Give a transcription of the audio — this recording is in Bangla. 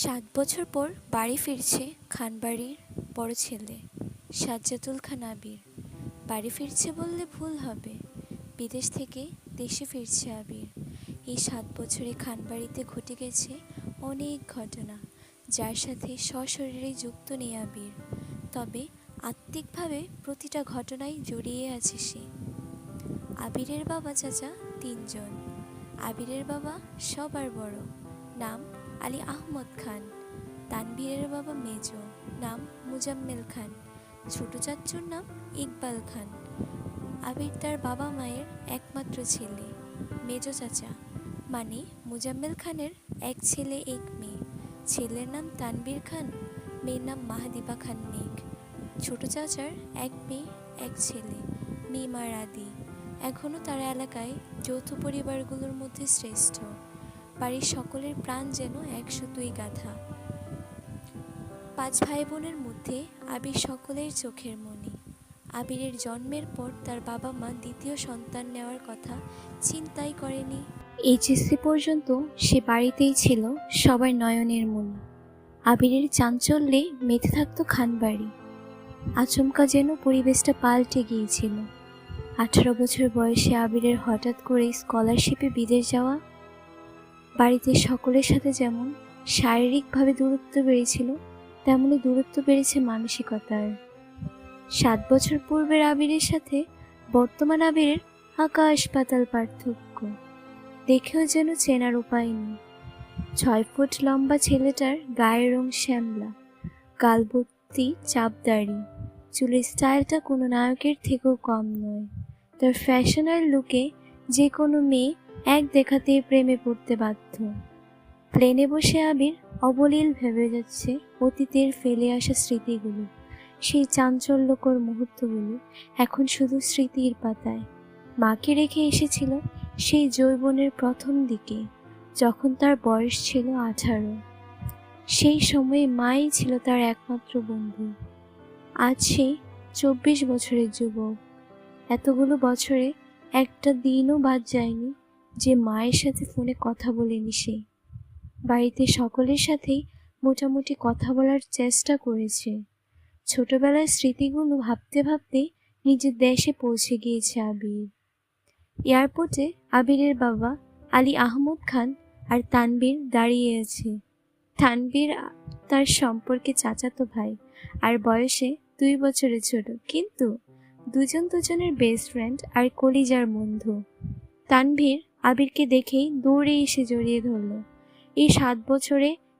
৭ বছর পর বাড়ি ফিরছে খানবাড়ির বড় ছেলে সাজ্জাদুল খান আবির। বাড়ি ফিরছে বললে ভুল হবে, বিদেশ থেকে দেশে ফিরছে আবির। এই ৭ বছরে খানবাড়িতে ঘটে গেছে অনেক ঘটনা, যার সাথে সশরীরে যুক্ত নেই আবির, তবে আত্মিকভাবে প্রতিটা ঘটনায় জড়িয়ে আছে সে। আবিরের বাবা চাচা ৩ জন। আবিরের বাবা সবার বড়, নাম আলী আহমদ খান। তানভীরের বাবা মেজ, নাম মুজাম্মেল খান। ছোট চাচ্চুর নাম ইকবাল খান। আবির তার বাবা মায়ের একমাত্র ছেলে। মেজ চাচা মানে মুজাম্মেল খানের এক ছেলে এক মেয়ে। ছেলের নাম তানভীর খান, মেয়ের নাম মাহাদিবা খান মেঘ। ছোট চাচার এক মেয়ে এক ছেলে, মিমার আদি। এখনও তারা এলাকায় যৌথ পরিবারগুলোর মধ্যে শ্রেষ্ঠ। বাড়ির সকলের প্রাণ যেন এক সুতোয় গাঁথা। ৫ ভাই বোনের মধ্যে আবির সকলের চোখের মণি। আবিরের জন্মের পর তার বাবা মা দ্বিতীয় সন্তান নেওয়ার কথা চিন্তাই করেনি। এইচএসসি পর্যন্ত সে বাড়িতেই ছিল সবার নয়নের মণি। আবিরের চাঞ্চল্যে মেতে থাকত খানবাড়ি। আচমকা যেন পরিবেশটা পাল্টে গিয়েছিল। ১৮ বছর বয়সে আবিরের হঠাৎ করে স্কলারশিপে বিদেশ যাওয়া। বাড়িতে সকলের সাথে যেমন শারীরিকভাবে দূরত্ব বেড়েছিল, তেমনি দূরত্ব বেড়েছে মানসিকতার। ৭ বছর পূর্বের আবিরের সাথে বর্তমান আবিরের আকাশ পাতাল পার্থক্য। দেখেও যেন চেনার উপায় নেই। ৬ ফুট লম্বা ছেলেটার গায়ের রং শ্যামলা, গালভর্তি চাপদাড়ি, চুলের স্টাইলটা কোনো নায়কের থেকেও কম নয়। তার ফ্যাশন আর লুকে যে কোনো মেয়ে এক দেখাতেই প্রেমে পড়তে বাধ্য। প্লেনে বসে আবির অবলীল ভেবে যাচ্ছে অতীতের ফেলে আসা স্মৃতিগুলো। সেই চাঞ্চল্যকর মুহূর্তগুলো এখন শুধু স্মৃতির পাতায়। মাকে রেখে এসেছিল সেই যৌবনের প্রথম দিকে, যখন তার বয়স ছিল ১৮। সেই সময়ে মাই ছিল তার একমাত্র বন্ধু। আজ সে ২৪ বছরের যুবক। এতগুলো বছরে একটা দিনও বাদ যায়নি যে মায়ের সাথে ফোনে কথা বলেনি সে। বাড়িতে সকলের সাথেই মোটামুটি কথা বলার চেষ্টা করেছে। ছোটবেলার স্মৃতিগুলো ভাবতে ভাবতে নিজের দেশে পৌঁছে গিয়েছে আবির। এয়ারপোর্টে আবিরের বাবা আলী আহমদ খান আর তানভীর দাঁড়িয়ে আছে। তানভীর তার সম্পর্কে চাচাতো ভাই আর বয়সে ২ বছরের ছোট, কিন্তু দুজনের বেস্ট ফ্রেন্ড আর কলিজার বন্ধু। তানভীর আবিরকে দেখেই দৌড়ে এসে জড়িয়ে ধরল। এই ৭ বছরে